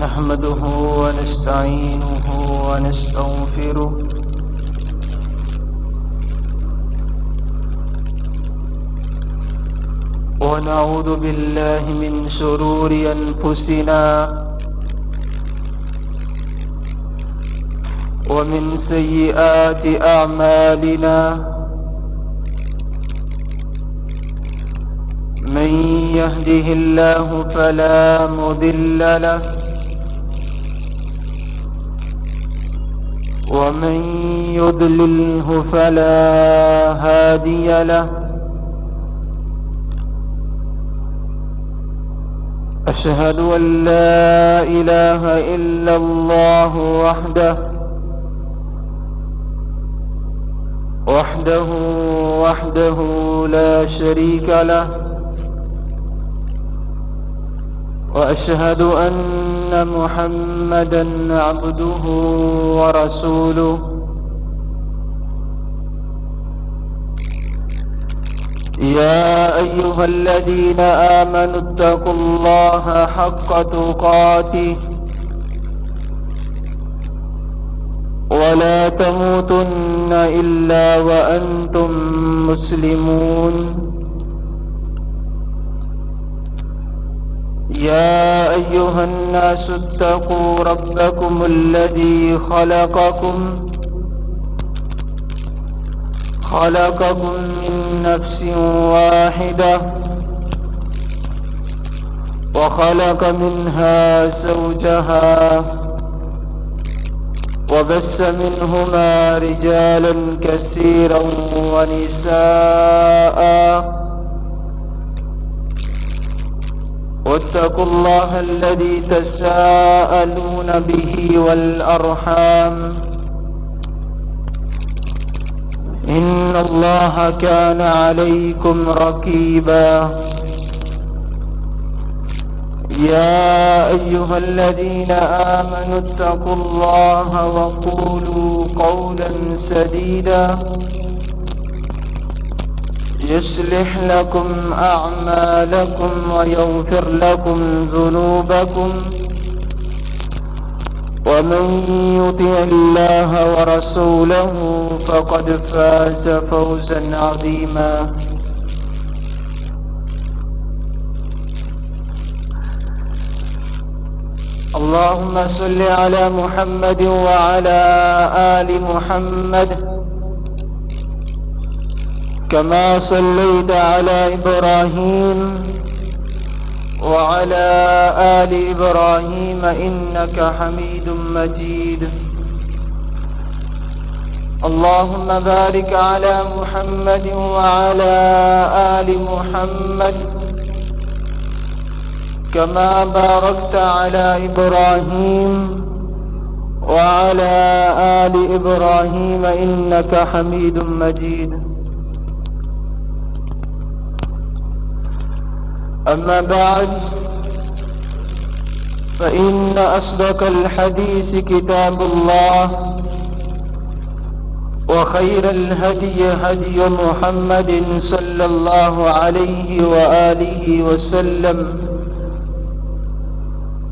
نحمده ونستعينه ونستغفره ونعوذ بالله من شرور أنفسنا ومن سيئات أعمالنا من يهده الله فلا مضل له ومن يضلله فلا هادي له أشهد أن لا إله إلا الله وحده لا شريك له وأشهد أن محمدا عبده ورسوله يا أيها الذين آمنوا اتقوا الله حق تقاته ولا تموتن إلا وأنتم مسلمون يا أيها الناس اتقوا ربكم الذي خلقكم من نفس واحدة وخلق منها زوجها وبث منهما رجالا كثيرا ونساء واتقوا الله الذي تساءلون به والأرحام إن الله كان عليكم رقيبا يا أيها الذين آمنوا اتقوا الله وقولوا قولا سديدا يصلح لكم أعمالكم ويغفر لكم ذنوبكم ومن يطع الله ورسوله فقد فاز فوزا عظيما اللهم صل على محمد وعلى آل محمد كما صليت على إبراهيم وعلى آل إبراهيم إنك حميد مجيد اللهم بارك على محمد وعلى آل محمد كما باركت على إبراهيم وعلى آل إبراهيم إنك حميد مجيد أما بعد فإن أصدق الحديث كتاب الله وخير الهدي هدي محمد صلى الله عليه وآله وسلم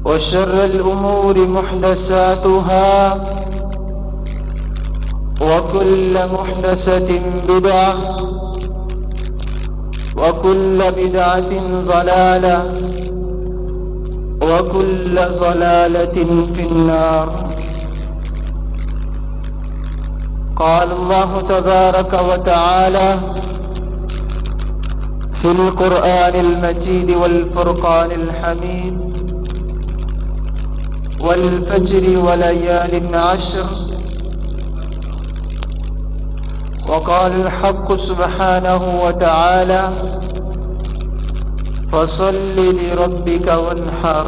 وشر الأمور محدثاتها وكل محدثة بدعة وكل بدعة ضلالة وكل ضلالة في النار قال الله تبارك وتعالى في القرآن المجيد والفرقان الحميد والفجر وليال عشر وقال الحق سبحانه وتعالى فصل لربك وانحر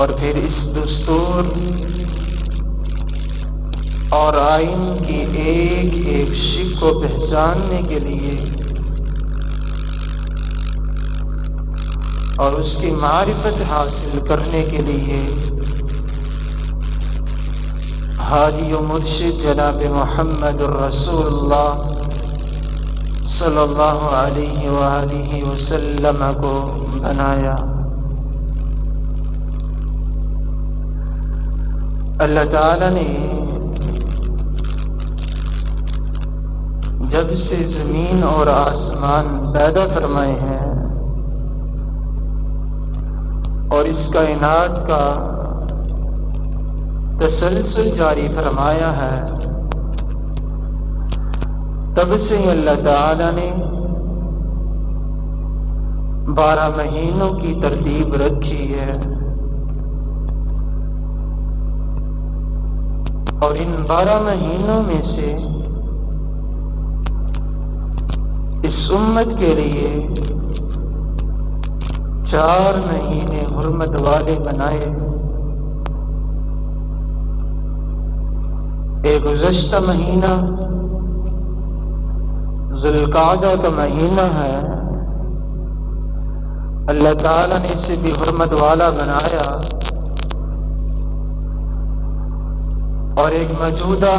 اور پھر اس دستور اور آئین کی ایک ایک شق کو پہچاننے کے لیے اور اس کی معرفت حاصل کرنے کے لیے ہادی و مرشد جناب محمد الرسول اللہ صلی اللہ علیہ وآلہ وسلم کو بنایا۔ اللہ تعالی نے جب سے زمین اور آسمان پیدا فرمائے ہیں اور اس کائنات کا تسلسل جاری فرمایا ہے، تب سے اللہ تعالی نے 12 مہینوں کی ترتیب رکھی ہے، اور ان 12 مہینوں میں سے اس امت کے لیے 4 مہینے حرمت والے بنائے۔ ایک گزشتہ مہینہ ذوالقعدہ کا مہینہ ہے، اللہ تعالیٰ نے اسے بھی حرمت والا بنایا، اور ایک موجودہ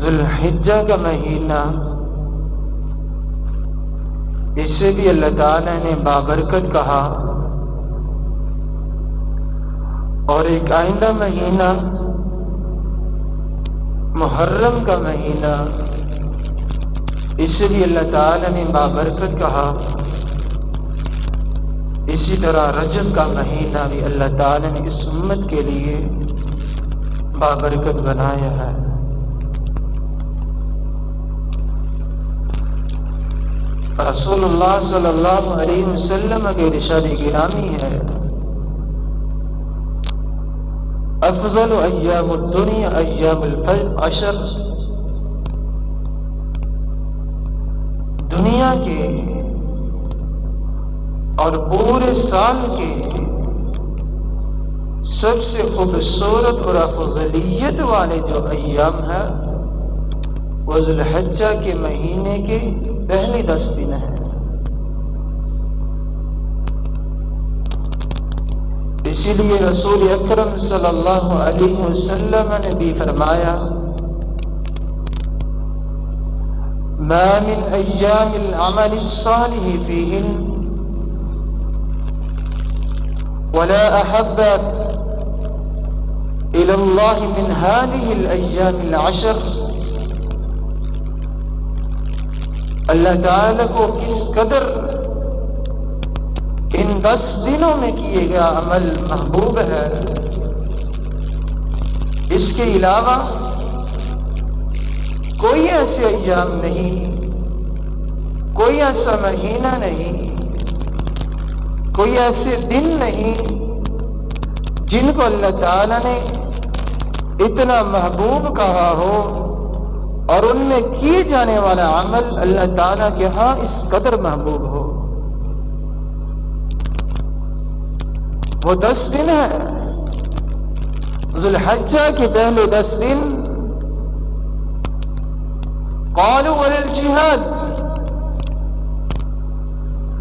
ذوالحجہ کا مہینہ، اسے بھی اللہ تعالیٰ نے بابرکت کہا، اور ایک آئندہ مہینہ محرم کا مہینہ، اسے بھی اللہ تعالیٰ نے بابرکت کہا۔ اسی طرح رجب کا مہینہ بھی اللہ تعالیٰ نے اس امت کے لیے بابرکت بنایا ہے۔ رسول اللہ صلی اللہ علیہ وسلم کے ارشاد گرامی ہے، افضل ایام الدنیا ایام العشر، دنیا کے اور پورے سال کے سب سے خوبصورت اور افضلیت والے جو ایام ہیں وہ ذوالحجہ کے مہینے کے پہلے 10 دن ہیں۔ اسی لیے رسول اکرم صلی اللہ علیہ وسلم نے بھی فرمایا، ما من ایام العمل الصالح فیہن ولا احب الى اللہ من هذه الایام العشر۔ اللہ تعالیٰ کو کس قدر ان 10 دنوں میں کیے گیا عمل محبوب ہے، اس کے علاوہ کوئی ایسے ایام نہیں، کوئی ایسا مہینہ نہیں، کوئی ایسے دن نہیں جن کو اللہ تعالیٰ نے اتنا محبوب کہا ہو اور ان میں کیے جانے والا عمل اللہ تعالیٰ کے ہاں اس قدر محبوب ہو۔ وہ 10 دن ہیں، ذوالحجہ کے پہلے 10 دن۔ قالوا وللجہاد،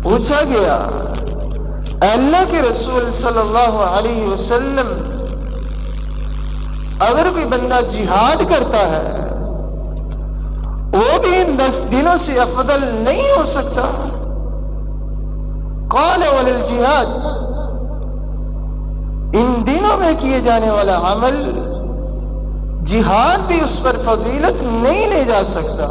پوچھا گیا اے اللہ کے رسول صلی اللہ علیہ وسلم، اگر کوئی بندہ جہاد کرتا ہے وہ بھی ان 10 دنوں سے افضل نہیں ہو سکتا؟ قال وللجہاد، ان دنوں میں کیے جانے والا عمل جہاد بھی اس پر فضیلت نہیں لے جا سکتا۔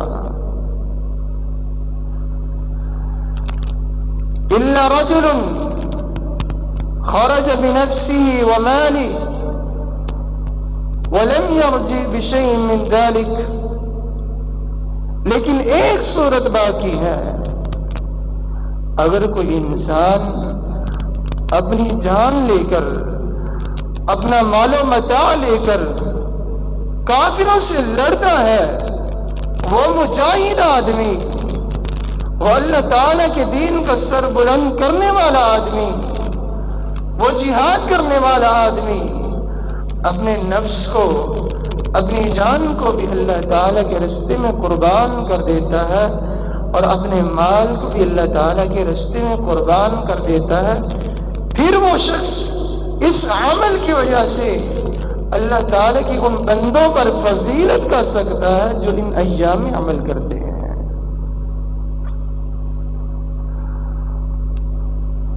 الا رجل خرج بنفسه وماله ولم يرجع بشيء من ذلك، لیکن ایک صورت باقی ہے، اگر کوئی انسان اپنی جان لے کر، اپنا مال و متاع لے کر کافروں سے لڑتا ہے، وہ مجاہد آدمی، وہ اللہ تعالیٰ کے دین کا سر بلند کرنے والا آدمی، وہ جہاد کرنے والا آدمی اپنے نفس کو، اپنی جان کو بھی اللہ تعالیٰ کے راستے میں قربان کر دیتا ہے، اور اپنے مال کو بھی اللہ تعالیٰ کے راستے میں قربان کر دیتا ہے، پھر وہ شخص اس عمل کی وجہ سے اللہ تعالیٰ کی ان بندوں پر فضیلت کر سکتا ہے جو ان ایام میں عمل کرتے ہیں۔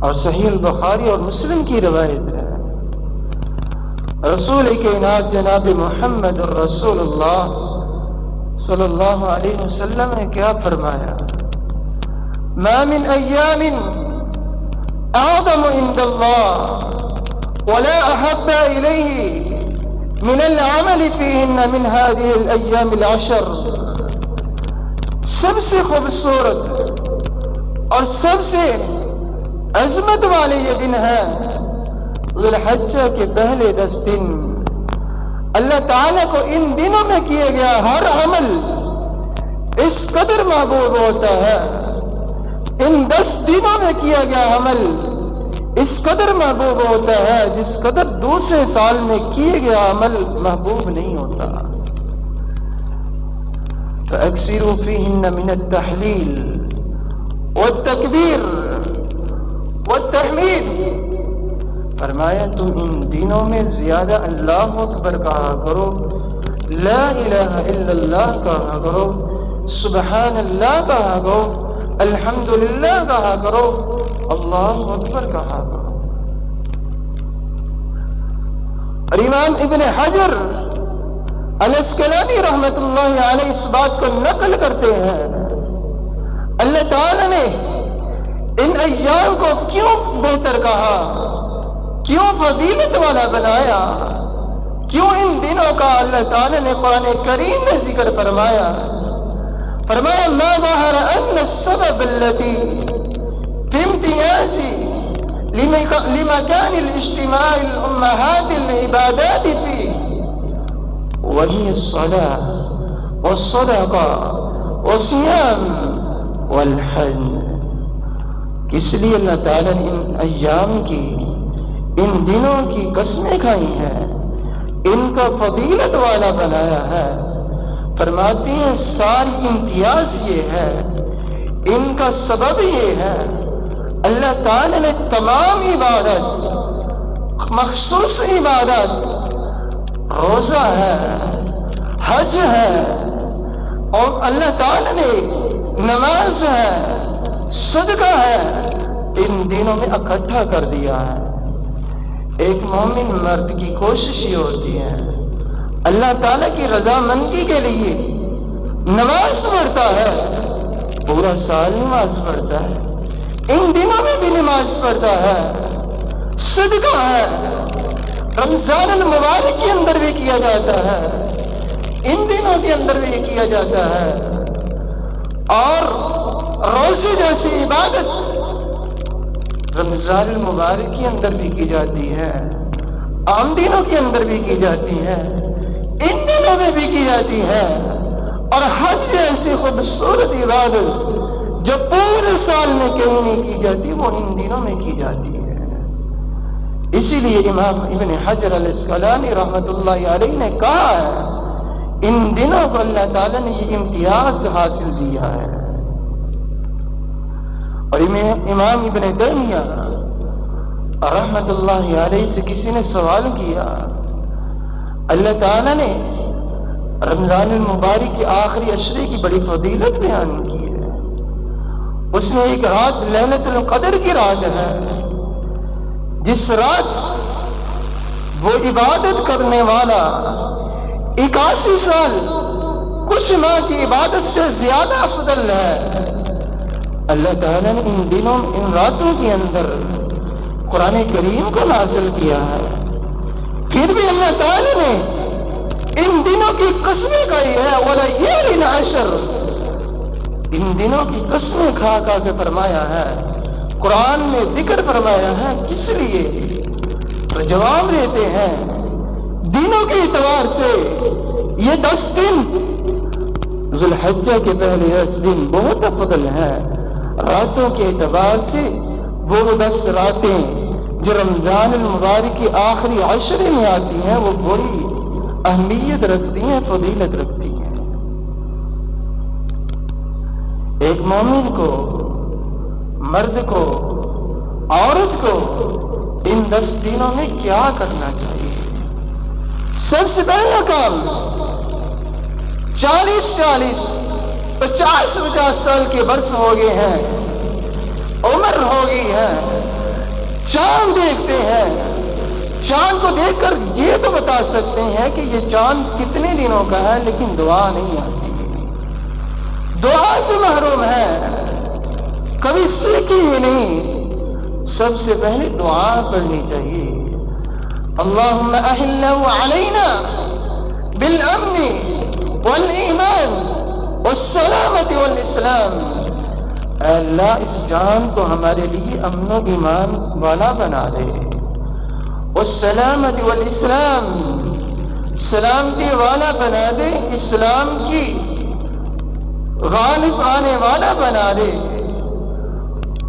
اور صحیح البخاری اور مسلم کی روایت ہے، رسول کائنات جناب محمد الرسول اللہ صلی اللہ علیہ وسلم نے کیا فرمایا؟ ما من ایام اعظم عند اللہ ولا احب الیہ من العمل فیہن من هذه الایام العشر، سب سے خوبصورت اور سب سے عظمت والے یہ دن ہے ذی الحجہ کے پہلے 10 دن۔ اللہ تعالیٰ کو ان دنوں میں کیا گیا ہر عمل اس قدر محبوب ہوتا ہے، ان 10 دنوں میں کیا گیا عمل اس قدر محبوب ہوتا ہے جس قدر دوسرے سال میں کیے گیا عمل محبوب نہیں ہوتا۔ فَأَكْثِرُوا فِيهِنَّ مِنَ التَّحْلِيلِ وَالتَّكْبِيرِ وَالتَّحْمِيدِ، فرمایا تم ان دنوں میں زیادہ اللہ اکبر کہا کرو، لا الہ الا اللہ کہا کرو، سبحان اللہ کہا کرو، الحمدللہ کہا کرو، اللہ اکبر کہا کرو۔ اور امام ابن حجر الاسقلانی رحمت اللہ علیہ اس بات کو نقل کرتے ہیں، اللہ تعالی نے ان ایام کو کیوں بہتر کہا، کیوں فضیلت والا بنایا، کیوں ان دنوں کا اللہ تعالی نے قرآن کریم میں ذکر فرمایا؟ فرمایا ما ظہر ان السبب الذی فی امتیاز لمکان الاجتماع الامہات العبادات فی وہی الصلاة والصدقہ والصیام والحج۔ اس لیے اللہ تعالیٰ نے ان ایام کی، ان دنوں کی قسمیں کھائی ہیں، ان کا فضیلت والا بنایا ہے۔ فرماتی ہیں ساری امتیاز یہ ہے، ان کا سبب یہ ہے، اللہ تعالیٰ نے تمام عبادت، مخصوص عبادت، روزہ ہے، حج ہے، اور اللہ تعالیٰ نے نماز ہے، صدقہ ہے، ان دنوں میں اکٹھا کر دیا ہے۔ ایک مومن مرد کی کوشش یہ ہوتی ہے اللہ تعالیٰ کی رضامندی کے لیے نماز پڑھتا ہے، پورا سال نماز پڑھتا ہے، ان دنوں میں بھی نماز پڑھتا ہے، صدقہ ہے، رمضان المبارک کے اندر بھی کیا جاتا ہے، ان دنوں کے اندر بھی کیا جاتا ہے، اور روزے جیسی عبادت رمضان المبارک کے اندر بھی کی جاتی ہے، عام دنوں کے اندر بھی کی جاتی ہے، ان دنوں میں بھی کی جاتی ہے، اور حج جیسی خوبصورت عبادت جو پورے سال میں کہیں نہیں کی جاتی وہ ان دنوں میں کی جاتی ہے۔ اسی لیے امام ابن حجر الاسقلانی رحمت اللہ علیہ نے کہا ہے ان دنوں کو اللہ تعالیٰ نے یہ امتیاز حاصل دیا ہے۔ اور امام ابن تیمیہ رحمت اللہ علیہ سے کسی نے سوال کیا، اللہ تعالیٰ نے رمضان المبارک کی آخری عشرے کی بڑی فضیلت بیان کی ہے، اس میں ایک رات لیلۃ القدر کی رات ہے، جس رات وہ عبادت کرنے والا 81 سال کچھ ماہ کی عبادت سے زیادہ افضل ہے۔ اللہ تعالیٰ نے ان دنوں، ان راتوں کے اندر قرآن کریم کو نازل کیا ہے، پھر بھی اللہ تعالیٰ نے ان دنوں کی قسمیں کھائی ہے، وَلَيَالٍ عَشْرٍ، ان دنوں کی قسمیں کھا کھا کے فرمایا ہے، قرآن میں ذکر فرمایا ہے، کس لیے؟ تو جواب دیتے ہیں دنوں کے اعتبار سے یہ 10 دن ذی الحجہ کے پہلے 10 دن بہت افضل ہے، راتوں کے اعتبار سے وہ 10 راتیں جو رمضان المبارک کی آخری عشرے میں آتی ہیں وہ بڑی اہمیت رکھتی ہیں، فضیلت رکھتی ہیں۔ ایک مومن کو، مرد کو، عورت کو ان 10 دنوں میں کیا کرنا چاہیے؟ سب سے پہلا کام 40 50 سال کے برس ہو گئے ہیں، عمر ہو گئی ہے، چاند دیکھتے ہیں، چاند کو دیکھ کر یہ تو بتا سکتے ہیں کہ یہ چاند کتنے دنوں کا ہے، لیکن دعا نہیں آتی، دعا سے محروم ہے، کبھی سیکھی ہی نہیں۔ سب سے پہلے دعا پڑھنی چاہیے۔ اللہم احلّ علینا بالامن والایمان والسلامت والاسلام، اے اللہ اس جان کو ہمارے لیے امن و ایمان والا بنا دے، والسلامت والاسلام، سلامتی والا بنا دے، اسلام کی غالب آنے والا بنا دے،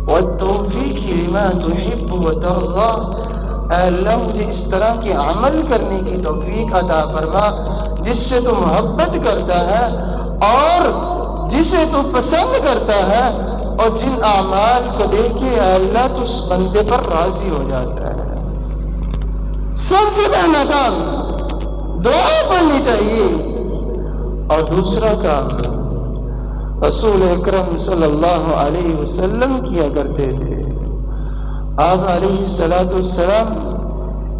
والتوفیق لما تحب وترضى، اے اللہ مجھے اس طرح کے عمل کرنے کی توفیق عطا فرما جس سے تو محبت کرتا ہے اور جسے تو پسند کرتا ہے، اور جن اعمال کو دیکھ کے اے اللہ تو اس بندے پر راضی ہو جاتا ہے۔ سب سے پہلا کام دعا پڑھنی چاہیے، اور دوسرا کام رسول اکرم صلی اللہ علیہ وسلم کیا کرتے تھے۔ آپ علیہ الصلوۃ والسلام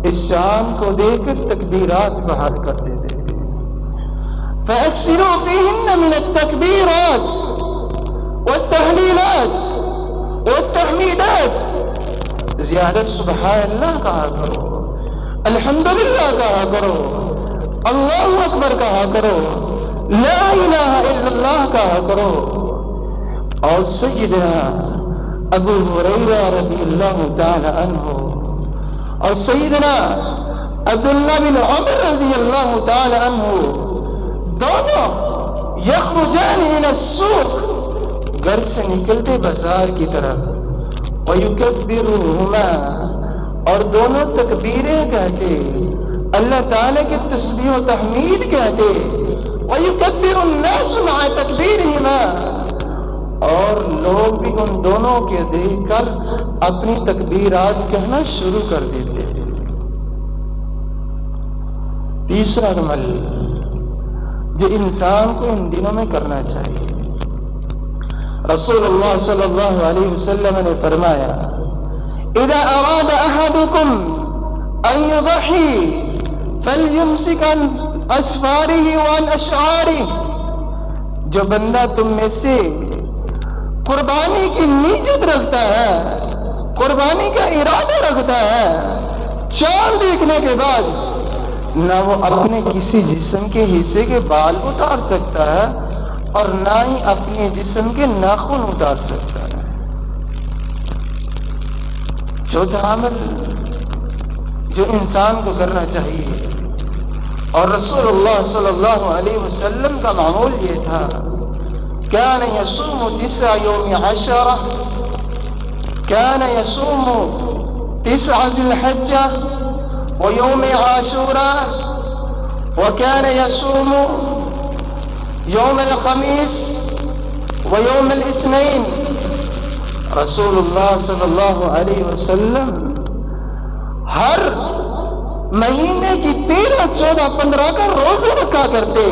اس چاند کو دیکھ کر تکبیرات بحال کرتے تھے۔ فَأَكْثِرُوا فِيهِنَّ مِنَ التَّكْبِيرَاتِ وَالتَّهْلِيلَاتِ وَالتَّحْمِيدَاتِ، زیادہ سبحان اللہ کہا کرو، الحمدللہ کہا کرو، اللہ اکبر کہا کرو، لا الہ الا اللہ کہا کرو۔ اور سیدنا ابو ہریرہ رضی اللہ تعالی عنہ اور سیدنا عبداللہ بن عمر رضی اللہ تعالی عنہ دونوں یخرجان الى السوق، گھر سے نکلتے بازار کی طرف، ویکبرہما، اور دونوں تکبیریں کہتے، اللہ تعالیٰ کی تسبیح و تحمید کہتے، وَيُكَبِّرُ النَّاسُ مَعَ تَكْبِيرِهِمَا، اور لوگ بھی ان دونوں کے دیکھ کر اپنی تکبیرات کہنا شروع کر دیتے ہیں۔ تیسرا عمل جو انسان کو ان دنوں میں کرنا چاہیے، رسول اللہ صلی اللہ علیہ وسلم نے فرمایا اذا اراد احدكم ان يضحي فليمسك عن اسفاره وعن اشعاره، جو بندہ تم میں سے قربانی کی نیت رکھتا ہے، قربانی کا ارادہ رکھتا ہے، چاند دیکھنے کے بعد نہ وہ اپنے کسی جسم کے حصے کے بال اتار سکتا ہے اور نہ ہی اپنے جسم کے ناخن اتار سکتا ہے۔ چوتھا عمل جو انسان کو کرنا چاہیے، اور رسول اللہ صلی اللہ علیہ وسلم کا معمول یہ تھا، كان يصوم 9 يوم 10، كان يصوم 9 ذي الحجة ويوم عاشوراء، وكان يصوم يوم الخميس ويوم الاثنين۔ رسول اللہ صلی اللہ علیہ وسلم ہر مہینے کی 13، 14، 15 کا روزہ رکھا کرتے،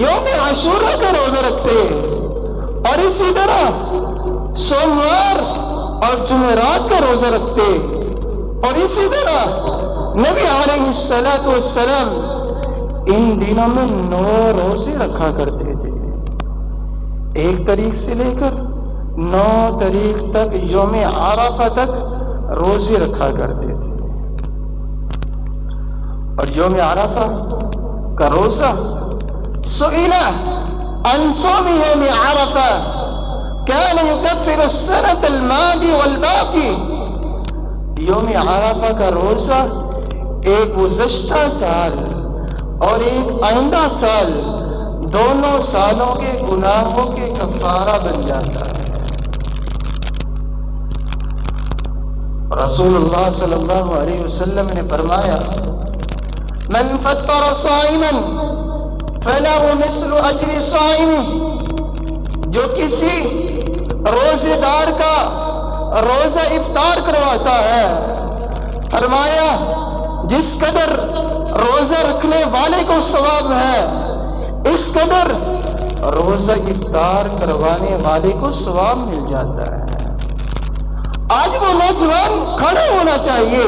یوم عاشورہ کا روزہ رکھتے، اور اسی طرح سوموار اور جمعرات کا روزہ رکھتے، اور اسی طرح نبی علیہ الصلوۃ والسلام ان دنوں میں 9 روزے رکھا کرتے تھے، 1 تاریخ سے لے کر 9 تاریخ تک، یوم عرفہ تک روزے رکھا کرتے تھے۔ اور یوم عرفہ کا روزہ، سئل عن صوم یوم عرفہ كان يكفر السنة الماضي والباقی، یوم عرفہ کا روزہ ایک گزشتہ سال اور ایک آئندہ سال، دونوں سالوں کے گناہوں کے کفارہ بن جاتا ہے۔ رسول اللہ صلی اللہ علیہ وسلم نے فرمایا من فطر صائما فله مثل اجر صائم، جو کسی روزے دار کا روزہ افطار کرواتا ہے، فرمایا جس قدر روزہ رکھنے والے کو ثواب ہے اس قدر روزہ افطار کروانے والے کو ثواب مل جاتا ہے۔ آج وہ نوجوان کھڑا ہونا چاہیے،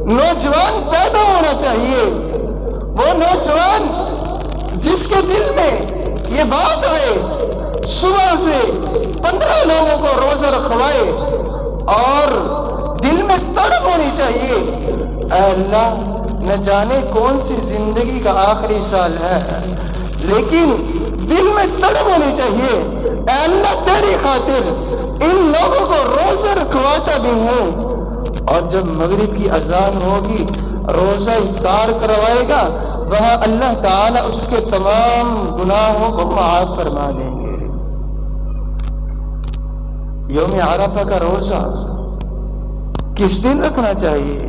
نوجوان پیدا ہونا چاہیے، وہ نوجوان جس کے دل میں یہ بات آئے، صبح سے 15 لوگوں کو روزہ رکھوائے اور دل میں تڑپ ہونی چاہیے، اے اللہ نہ جانے کون سی زندگی کا آخری سال ہے، لیکن دل میں تڑپ ہونی چاہیے، اے اللہ تیری خاطر ان لوگوں کو روزہ رکھواتا بھی ہوں، اور جب مغرب کی اذان ہوگی روزہ افطار کروائے گا، وہاں اللہ تعالیٰ اس کے تمام گناہوں کو معاف فرما دیں گے۔ یوم عرفہ کا روزہ کس دن رکھنا چاہیے؟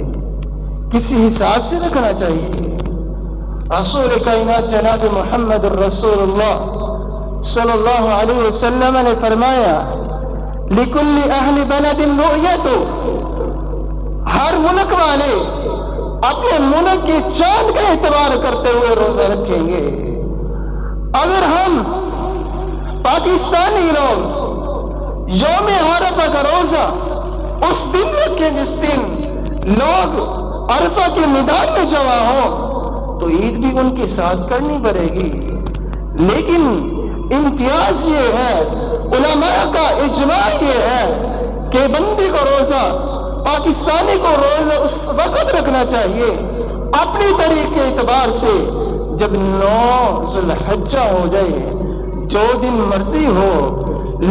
کسی حساب سے رکھنا چاہیے؟ رسول کائنات جناب محمد الرسول اللہ صلی اللہ علیہ وسلم نے فرمایا لِكُلِّ أَهْلِ بَلَدٍ رُؤْيَةٌ، ہر ملک والے اپنے ملک کے چاند کا اعتبار کرتے ہوئے روزہ رکھیں گے۔ اگر ہم پاکستانی لوگ یوم عرفہ کا روزہ اس دن رکھیں جس دن لوگ عرفہ کے میدان میں جمع ہوں، تو عید بھی ان کے ساتھ کرنی پڑے گی، لیکن امتیاز یہ ہے، علماء کا اجماع یہ ہے کہ بندی کو روزہ، پاکستانی کو روزہ اس وقت رکھنا چاہیے اپنی طریق کے اعتبار سے جب 9 ذی الحجہ ہو جائے، جو دن مرضی ہو،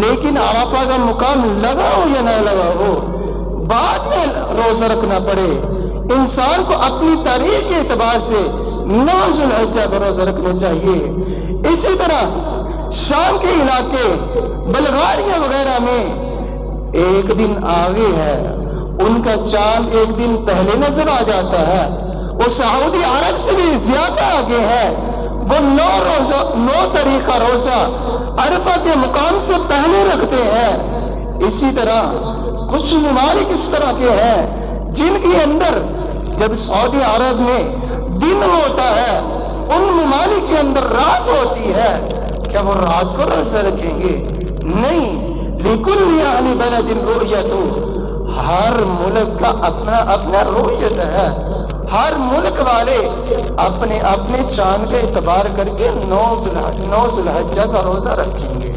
لیکن عرفہ کا مقام لگا ہو یا نہ لگا ہو، بعد میں روزہ رکھنا پڑے۔ انسان کو اپنی تاریخ کے اعتبار سے 9 ذی الحجہ کا روزہ رکھنا چاہیے۔ اسی طرح شام کے علاقے بلغاریہ وغیرہ میں ایک دن آگے ہے، ان کا چاند ایک دن پہلے نظر آ جاتا ہے، وہ سعودی عرب سے بھی زیادہ آگے ہے، وہ 9 طریقہ روزہ عرفہ کے مقام سے پہلے رکھتے ہیں۔ اسی طرح کچھ ممالک اس طرح کے ہیں جن کے اندر جب سعودی عرب میں دن ہوتا ہے، ان ممالک کے اندر رات ہوتی ہے، کیا وہ رات کو روزہ رکھیں گے؟ نہیں، لِكُلِّ أَهْلِ بَلَدٍ رُؤْيَةٌ، ہر ملک کا اپنا اپنا رؤیت ہے، ہر ملک والے اپنے اپنے چاند کا اعتبار کر کے 9 ذی الحجہ کا روزہ رکھیں گے۔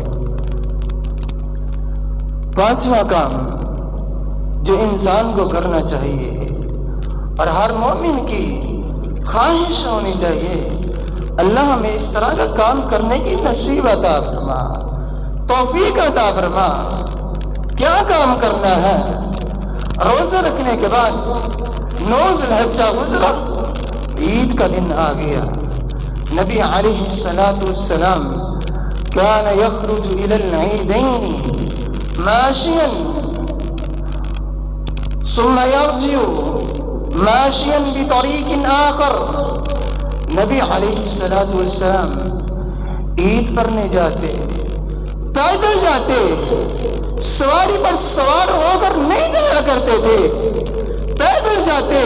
5واں کام جو انسان کو کرنا چاہیے اور ہر مومن کی خواہش ہونی چاہیے، اللہ ہمیں اس طرح کا کام کرنے کی نصیب عطا فرما، توفیق عطا فرما۔ کیا کام کرنا ہے؟ روزہ رکھنے کے بعد 9 ذی الحجہ گزرا، عید کا دن آ گیا، نبی علیہ السلام كان يخرج إلى العيدين ماشيا ثم يرجع ماشيا بطريق آخر، نبی علیہ السلام عید پڑھنے جاتے، پیدل جاتے، سواری پر سوار ہو کر نہیں جایا کرتے تھے، پیدل جاتے،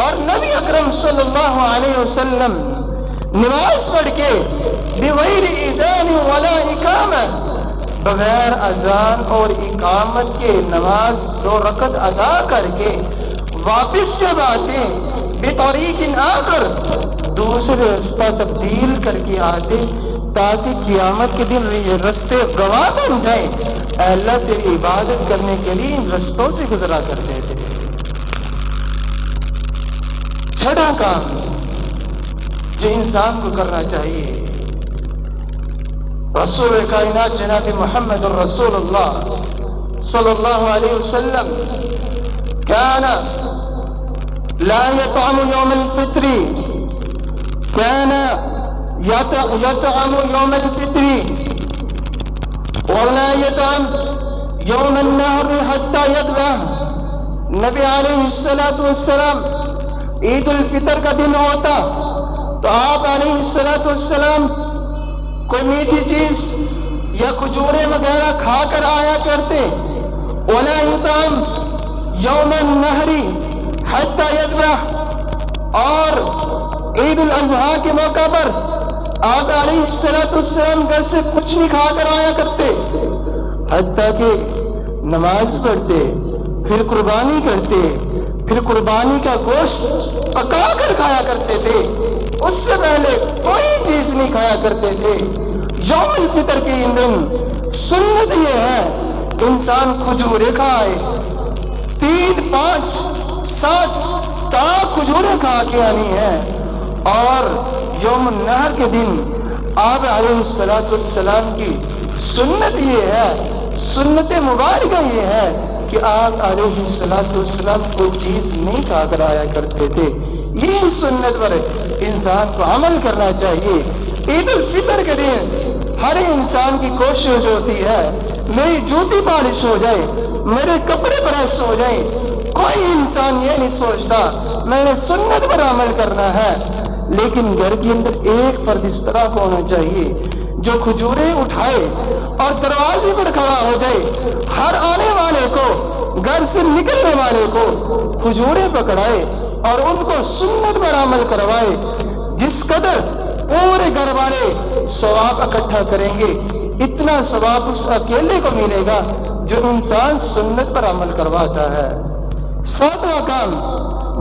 اور نبی اکرم صلی اللہ علیہ وسلم نماز پڑھ کے بغیر اذان ولا اقامہ، بغیر اذان اور اقامت کے نماز 2 رکعت ادا کر کے واپس جب آتے، بطریق آخر، دوسرے رستہ تبدیل کر کے آتے، تاکہ قیامت کے دن یہ رستے گواہ بن جائیں، اے اللہ تیری عبادت کرنے کے لیے ان رستوں سے گزرا کرتے تھے۔ 6واں کام جو انسان کو کرنا چاہیے، رسول کائنات جناب محمد الرسول اللہ صلی اللہ علیہ وسلم كان لا يطعم يوم الفطر، كان يطعم يوم الفطر ولا يطعم يوم النهر حتى يذبح، نبی علیہ السلام عید الفطر کا دن ہوتا تو آپ علیہ السلام کوئی میٹھی چیز یا کھجورے وغیرہ کھا کر آیا کرتے. وَلَا يُطْعَمْ يَوْمَ النَّحْرِ حَتَّى يَذْبَحَ. اور عید الاضحیٰ کے موقع پر آپ علیہ السلام گھر سے کچھ نہیں کھا کر آیا کرتے حتیٰ کہ نماز پڑھتے، پھر قربانی کرتے، پھر قربانی کا گوشت پکا کر کھایا کرتے تھے. اس سے پہلے کوئی چیز نہیں کھایا کرتے تھے. یوم الفطر کے دن سنت یہ ہے انسان کھجورے کھائے، 3 5 7 تا کھجورے کھا کے آنی ہے. اور یوم النحر کے دن آپ علیہ السلام کی سنت یہ ہے، سنت مبارکہ یہ ہے کہ آپ علیہ السلام کوئی چیز نہیں کھا کر آیا کرتے تھے. یہ سنت پر انسان کو عمل کرنا چاہیے. عید الفطر کے دن ہر انسان کی کوشش ہوتی ہے میری جوتی پالش ہو جائے، میرے کپڑے پریس ہو جائیں. کوئی انسان یہ نہیں سوچتا میں نے سنت پر عمل کرنا ہے. لیکن گھر کے اندر ایک فرد اس طرح کو ہونا چاہیے جو کھجورے اٹھائے اور دروازے پر کھڑا ہو جائے، ہر آنے والے کو، گھر سے نکلنے والے کو کھجورے پکڑائے اور ان کو سنت پر عمل کروائے. جس قدر پورے گھر والے ثواب اکٹھا کریں گے اتنا ثواب اس اکیلے کو ملے گا جو انسان سنت پر عمل کرواتا ہے. 7واں کام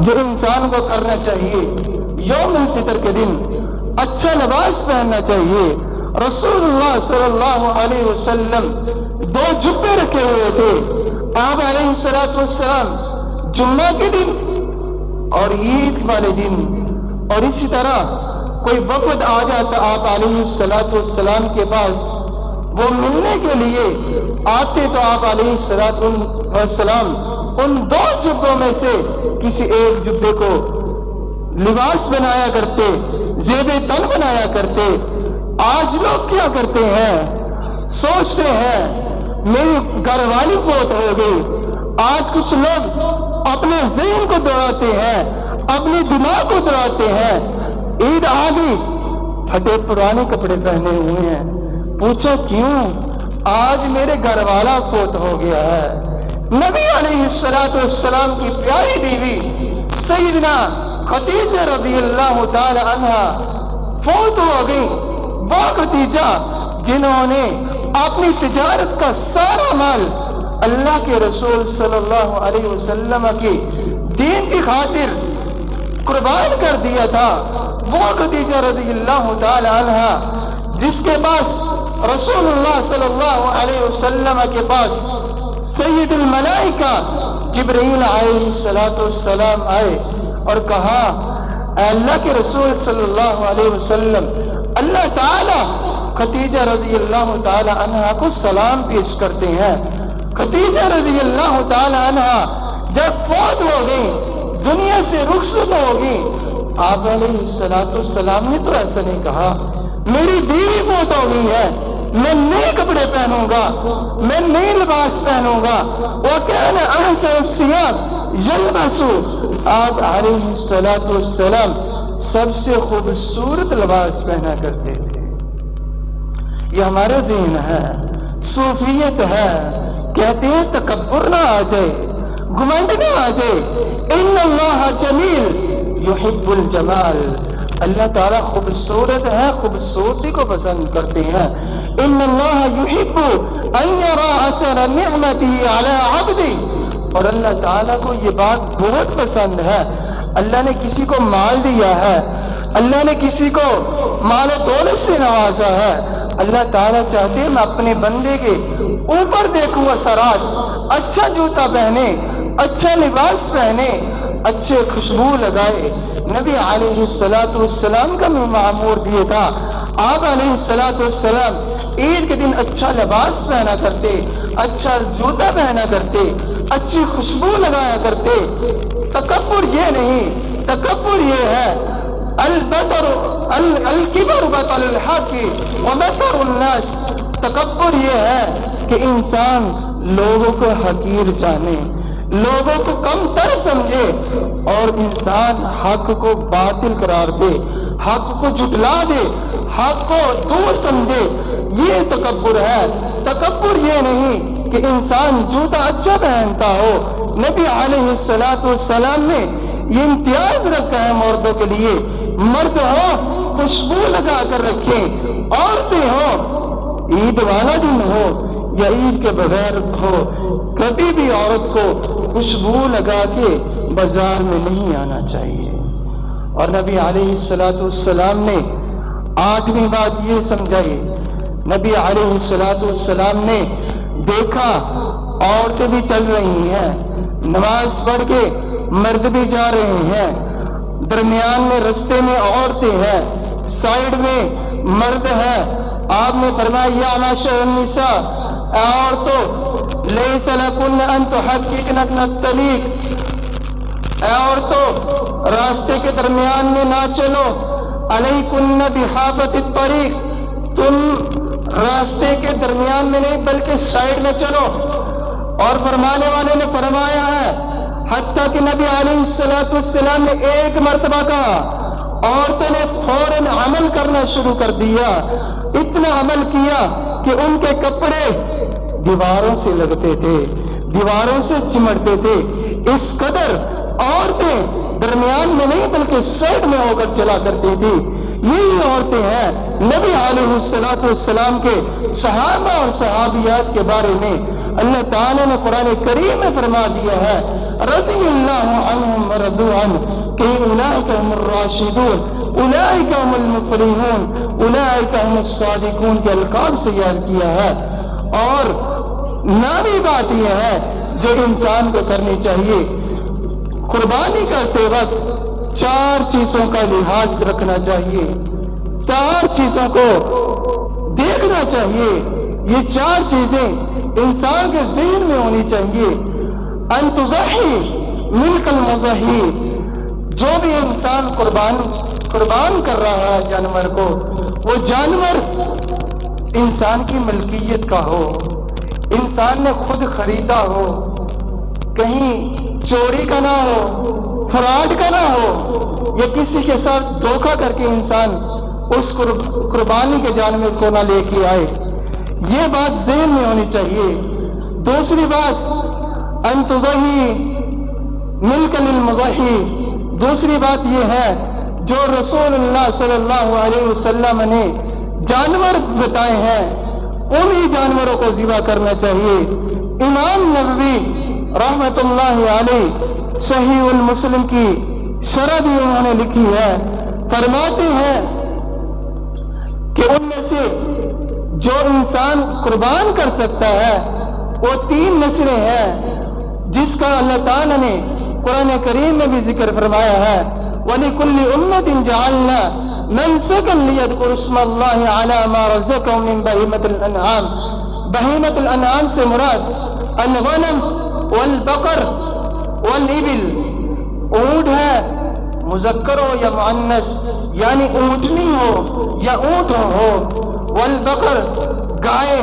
جو انسان کو کرنا چاہیے یوم الفطر کے دن اچھا لباس پہننا چاہیے. رسول اللہ صلی اللہ علیہ وسلم 2 جبے رکھے ہوئے تھے. آپ علیہ السلام جمعہ کے دن اور عید والے دن، اور اسی طرح کوئی وفد آ جاتا آپ علیہ السلام کے پاس، وہ ملنے کے لیے آتے تو آپ علیہ السلام ان 2 جبوں میں سے کسی ایک جبے کو لباس بنایا کرتے، زیب تن بنایا کرتے. آج لوگ کیا کرتے ہیں؟ سوچتے ہیں میری گھر والی فوت ہو گئی. آج کچھ لوگ اپنے ذہن کو دوڑاتے ہیں، اپنے دماغ کو دوڑاتے ہیں. عید آ گئی، پھٹے پرانے کپڑے پہنے ہوئے ہیں. پوچھا کیوں؟ آج میرے گھر والا فوت ہو گیا ہے. نبی علیہ السلام کی پیاری بیوی سیدنا خدیجہ رضی اللہ تعالی عنہا فوت ہو گئی. وہ خدیجہ جنہوں نے اپنی تجارت کا سارا مال اللہ کے رسول صلی اللہ علیہ وسلم کی دین کی خاطر قربان کر دیا تھا، وہ خدیجہ رضی اللہ تعالی عنہا جس کے پاس رسول اللہ صلی اللہ علیہ وسلم کے پاس سید الملائکہ جبرائیل علیہ السلام آئے اور کہا اے اللہ کے رسول صلی اللہ علیہ وسلم، اللہ تعالی خدیجہ رضی اللہ تعالی عنہا کو سلام پیش کرتے ہیں. خدیجہ رضی اللہ تعالی عنہا جب فوت ہو گئی، دنیا سے رخصت ہو گئی، آپ علیہ السلام نے تو ایسا نہیں کہا میری بیوی فوت ہو گئی ہے، میں نئے کپڑے پہنوں گا، میں نئے لباس پہنوں گا. وَكَانَ أَحْسَنُ الثِّيَابِ يَلْبَسُ. آپ علیہ السلام سب سے خوبصورت لباس پہنا کرتے تھے. یہ ہمارا ذہن ہے، صوفیت ہے. کہتے ہیں تکبر نہ آ جائے، گھمنڈ نہ آ جائے. ان اللہ جمیل یحب الجمال. اللہ تعالیٰ خوبصورت ہے، خوبصورتی کو پسند کرتے ہیں. ان اللہ یحب ان یرا اثر نعمته علی عبده. اور اللہ تعالیٰ کو یہ بات بہت پسند ہے. اللہ نے کسی کو مال دیا ہے، اللہ نے کسی کو مال و دولت سے نوازا ہے. اللہ تعالیٰ چاہتے ہیں میں اپنے بندے کے اوپر دیکھوں اثرات. اچھا جوتا پہنے، اچھا لباس پہنے، اچھے خوشبو لگائے. نبی علیہ السلام کا معمور بھی تھا. آپ علیہ السلام عید کے دن اچھا لباس پہنا کرتے، اچھا جوتا پہنا کرتے، اچھی خوشبو لگایا کرتے. تکبر یہ نہیں، تکبر یہ ہے الکبر بطل الحق ومطر الناس. تکبر یہ ہے کہ انسان لوگوں کو حقیر جانے، لوگوں کو کم تر سمجھے اور انسان حق کو باطل قرار دے، حق کو جھٹلا دے، حق کو دور سمجھے، یہ تکبر ہے۔ تکبر یہ نہیں کہ انسان جوتا اچھا پہنتا ہو۔ نبی علیہ السلام نے یہ امتیاز رکھا ہے مردوں کے لیے، مرد ہو خوشبو لگا کر رکھیں، عورتیں ہو عید والا دن ہو یا عید کے بغیر ہو، کبھی بھی عورت کو خوشبو لگا کے بازار میں نہیں آنا چاہیے۔ اور نبی علیہ السلام نے 8ویں بات یہ سمجھائی۔ نبی علیہ السلام نے دیکھا عورتیں بھی چل رہی ہیں، نماز پڑھ کے مرد بھی جا رہے ہیں، درمیان میں رستے میں عورتیں ہیں، سائیڈ میں مرد ہے۔ آپ نے فرمایا یا معاشر النساء، اے عورتوں لیس لکن ان تحققن الطریق، اے عورتوں راستے کے درمیان میں نہ چلو، علیکن بحافۃ الطریق، تم راستے کے درمیان میں نہیں بلکہ سائیڈ میں چلو۔ اور فرمانے والے نے فرمایا ہے، حتیٰ کہ نبی علیہ السلام نے ایک مرتبہ کہا، عورتوں نے فوراً عمل کرنا شروع کر دیا، اتنا عمل کیا کہ ان کے کپڑے دیواروں سے لگتے تھے، دیواروں سے چمٹتے تھے، اس قدر عورتیں درمیان میں نہیں بلکہ سائڈ میں ہو کر چلا کرتی تھی۔ یہی عورتیں ہیں نبی علیہ السلام کے صحابہ اور صحابیات کے بارے میں اللہ تعالیٰ نے قرآن کریم میں فرما دیا ہے، رضی اللہ عنہم ورضوا عنہ کہ اولئک هم الراشدون اولئک هم المفلحون اولئک هم الصادقون کے القاب سے یاد کیا ہے۔ اور نامی بات یہ ہے جو انسان کو کرنی چاہیے، قربانی کرتے وقت 4 چیزوں کا لحاظ رکھنا چاہیے، 4 چیزوں کو دیکھنا چاہیے۔ یہ 4 چیزیں انسان کے ذہن میں ہونی چاہیے۔ ان تضحی ملک المضحی، جو بھی انسان قربان کر رہا ہے جانور کو، وہ جانور انسان کی ملکیت کا ہو، انسان نے خود خریدا ہو، کہیں چوری کا نہ ہو، فراڈ کا نہ ہو، یا کسی کے ساتھ دھوکہ کر کے انسان اس قربانی کے جانور کو نہ لے کے آئے، یہ بات ذہن میں ہونی چاہیے۔ دوسری بات ان تضحی ملک للمضحی، دوسری بات یہ ہے جو رسول اللہ صلی اللہ علیہ وسلم نے جانور بتائے ہیں انہی جانوروں کو ذبح کرنا چاہیے۔ امام نووی رحمۃ اللہ علیہ صحیح المسلم کی شرح بھی انہوں نے لکھی ہے، فرماتے ہیں کہ ان میں سے جو انسان قربان کر سکتا ہے وہ 3 نسلیں ہیں جس کا اللہ تعالیٰ نے قرآن کریم میں بھی ذکر فرمایا ہے، وَلِكُلِّ أُمَّةٍ جَعَلْنَا مَنْسَكًا لِيَذْكُرُوا اسْمَ اللَّهِ عَلَى مَا رَزَقَهُم مِّن بَهِيمَةِ الْأَنْعَامِ، بہیمۃ الانعام سے مراد الغنم والبقر والابل، اونٹ ہے مذکر ہو یا مؤنث، یعنی اونٹنی ہو یا اونٹ ہو، والبقر گائے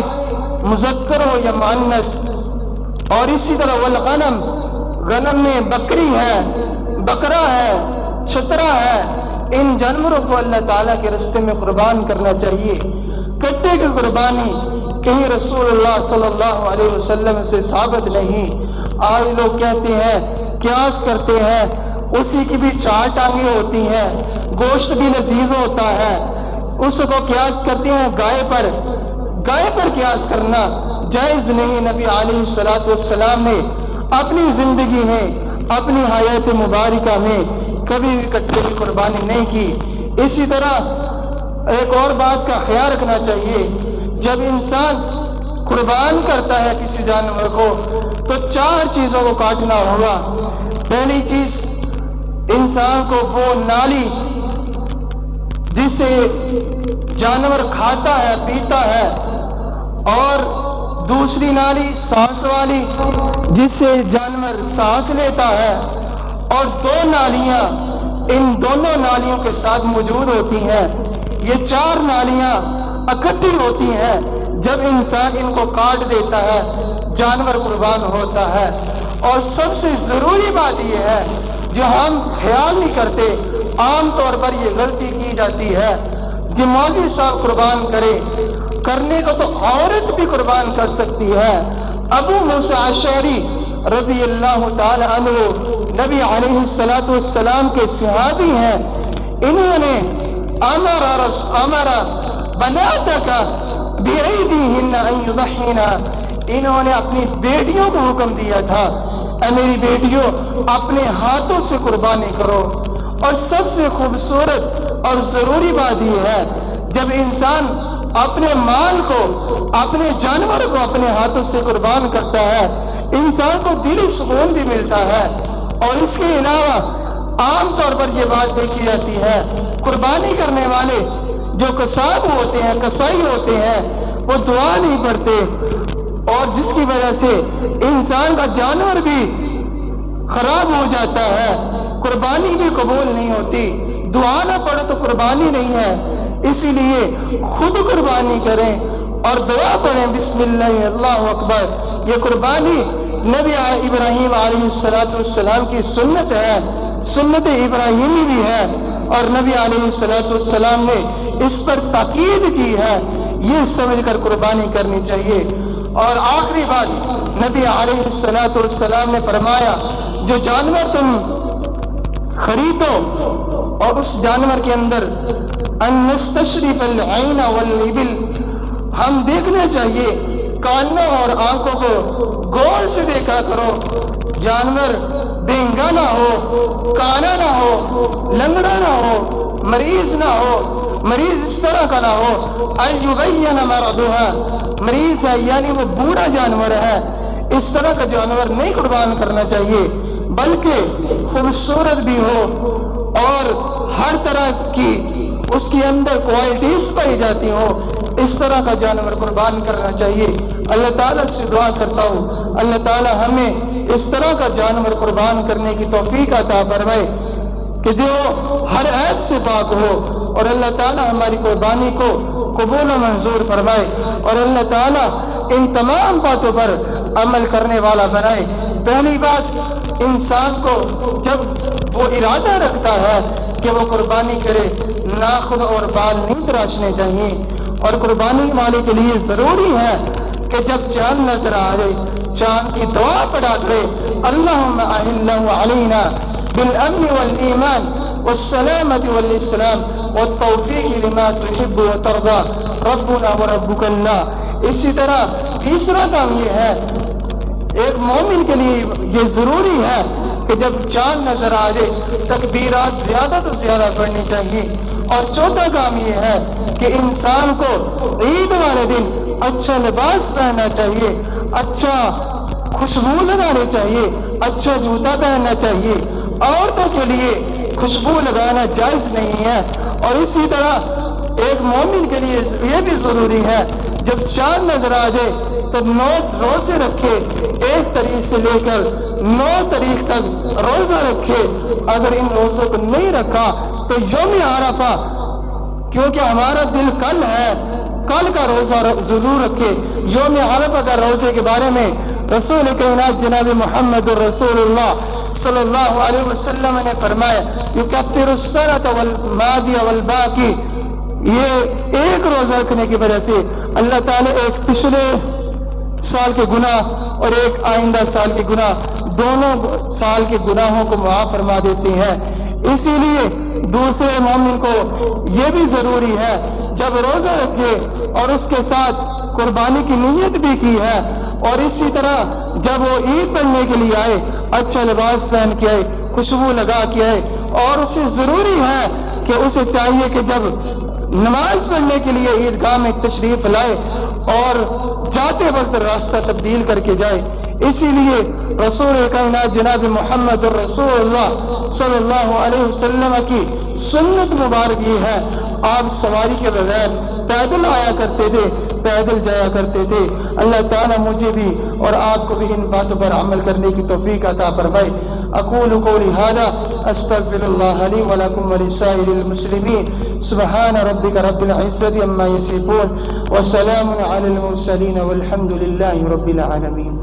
مذکر ہو یا مؤنث، اور اسی طرح والغنم، غنم میں بکری ہے، بکرا ہے، چھترا ہے، ان جانوروں کو اللہ تعالیٰ کے راستے میں قربان کرنا چاہیے۔ کٹے کی قربانی کہیں رسول اللہ صلی اللہ علیہ وسلم سے ثابت نہیں۔ آج لوگ کہتے ہیں، قیاس کرتے ہیں، اسی کی بھی 4 ٹانگیں ہوتی ہیں، گوشت بھی لذیذ ہوتا ہے، اس کو قیاس کرتے ہیں گائے پر۔ گائے پر قیاس کرنا جائز نہیں۔ نبی علیہ السلام نے اپنی زندگی میں، اپنی حیات مبارکہ میں کبھی بھی کٹے کی قربانی نہیں کی۔ اسی طرح ایک اور بات کا خیال رکھنا چاہیے، جب انسان قربان کرتا ہے کسی جانور کو تو 4 چیزوں کو کاٹنا ہوگا۔ پہلی چیز، انسان کو وہ نالی جسے جانور کھاتا ہے پیتا ہے، اور دوسری نالی سانس والی جس سے جانور سانس لیتا ہے، اور 2 نالیاں ان دونوں نالیوں کے ساتھ موجود ہوتی ہیں۔ یہ 4 نالیاں اکٹھی ہوتی ہیں، جب انسان ان کو کاٹ دیتا ہے جانور قربان ہوتا ہے۔ اور سب سے ضروری بات یہ ہے جو ہم خیال نہیں کرتے، عام طور پر یہ غلطی کی جاتی ہے کہ مولوی صاحب قربان کرنے کو تو عورت بھی قربان کر سکتی ہے۔ ابو موسیٰ اشعری رضی اللہ تعالی عنہ نبی علیہ السلام کے صحابی ہیں، انہوں نے امر بناتک بأیدیہن ان یضحین، انہوں نے اپنی بیٹیوں کو حکم دیا تھا، اے میری بیٹیوں اپنے ہاتھوں سے قربانی کرو۔ اور سب سے خوبصورت اور ضروری بات یہ ہے جب انسان اپنے مال کو، اپنے جانور کو اپنے ہاتھوں سے قربان کرتا ہے، انسان کو دلی سکون بھی ملتا ہے۔ اور اس کے علاوہ عام طور پر یہ بات دیکھی جاتی ہے، قربانی کرنے والے جو قصاب ہوتے ہیں، قصائی ہوتے ہیں، وہ دعا نہیں پڑھتے، اور جس کی وجہ سے انسان کا جانور بھی خراب ہو جاتا ہے، قربانی بھی قبول نہیں ہوتی۔ دعا نہ پڑھو تو قربانی نہیں ہے، اسی لیے خود قربانی کریں اور دعا پڑھیں، بسم اللہ اللہ اکبر۔ یہ قربانی نبی ابراہیم علیہ السلام کی سنت ہے، سنت ابراہیمی بھی ہے، اور نبی علیہ السلام نے اس پر تاکید کی ہے، یہ سمجھ کر قربانی کرنی چاہیے۔ اور آخری بات، نبی علیہ السلام نے فرمایا جو جانور تم خریدو اور اس جانور کے اندر ان نستشرف العین والابل، ہم دیکھنا چاہیے، کانوں اور آنکھوں کو غور سے دیکھا کرو، جانور بینگا نہ ہو، کانا نہ ہو، لنگڑا نہ ہو، مریض نہ ہو، مریض اس طرح کا نہ ہو ایبین مرضھا، مریض ہے یعنی وہ بوڑھا جانور ہے، اس طرح کا جانور نہیں قربان کرنا چاہیے، بلکہ خوبصورت بھی ہو اور ہر طرح کی اس کے اندر کوالٹیز پائی جاتی ہو، اس طرح کا جانور قربان کرنا چاہیے۔ اللہ تعالیٰ سے دعا کرتا ہوں اللہ تعالیٰ ہمیں اس طرح کا جانور قربان کرنے کی توفیق عطا فرمائے کہ جو ہر عیب سے پاک ہو، اور اللہ تعالیٰ ہماری قربانی کو قبول و منظور فرمائے، اور اللہ تعالیٰ ان تمام باتوں پر عمل کرنے والا بنائے۔ پہلی بات، انسان کو جب وہ ارادہ رکھتا ہے کہ وہ قربانی کرے، ناخن اور بال نہیں تراشنے چاہیے، اور قربانی والے کے لیے ضروری ہے کہ جب چاند نظر آ جائے چاند کی دعا پڑھا کرے، اللہم اہلہ علینا بالامن والایمان والسلامت والاسلام والتوفیق لما تحب وترضى ربنا وربک اللہ۔ اسی طرح تیسرا کام یہ ہے، ایک مومن کے لیے یہ ضروری ہے کہ جب چاند نظر آ جائے تکبیرات زیادہ تو زیادہ پڑھنی چاہیے، اور چوتھا کام یہ ہے کہ انسان کو عید والے دن اچھا لباس پہننا چاہیے، اچھا خوشبو لگانی چاہیے، اچھا جوتا پہننا چاہیے۔ عورتوں کے لیے خوشبو لگانا جائز نہیں ہے، اور اسی طرح ایک مومن کے لیے یہ بھی ضروری ہے جب چاند نظر آ جائے تب 9 روزے رکھے، 1 تاریخ سے لے کر 9 تاریخ تک روزہ رکھے۔ اگر ان روزوں کو نہیں رکھا تو یوم عرفہ، کیونکہ ہمارا دل کل ہے، کل کا روزہ ضرور رکھے۔ یوم عرفہ کا روزے کے بارے میں رسول کائنات جناب محمد رسول اللہ صلی اللہ علیہ وسلم نے فرمایا یکفر السنۃ والماضی والباقی، یہ ایک روزہ رکھنے کی وجہ سے اللہ تعالیٰ ایک پچھلے سال کے گناہ اور ایک آئندہ سال کے گناہ، دونوں سال کے گناہوں کو معاف فرما دیتے ہیں۔ اسی لیے دوسرے مومن کو یہ بھی ضروری ہے جب روزہ رکھے اور اس کے ساتھ قربانی کی نیت بھی کی ہے، اور اسی طرح جب وہ عید پڑھنے کے لیے آئے اچھا لباس پہن کے آئے، خوشبو لگا کے آئے، اور اسے ضروری ہے کہ اسے چاہیے کہ جب نماز پڑھنے کے لیے عیدگاہ میں تشریف لائے اور جاتے وقت راستہ تبدیل کر کے جائے۔ اسی لیے رسول کائنات جناب محمد رسول اللہ صلی اللہ علیہ وسلم کی سنت مبارک یہ ہے، آپ سواری کے بغیر پیدل آیا کرتے تھے، پیدل جایا کرتے تھے۔ اللہ تعالیٰ مجھے بھی اور آپ کو بھی ان باتوں پر عمل کرنے کی توفیق عطا فرمائے۔ اقول قولی ھذا استغفر اللہ لی ولکم ولسائر المسلمین۔ سبحان ربک رب العزة عما یصفون وسلام علی المرسلین والحمد للہ رب العالمین۔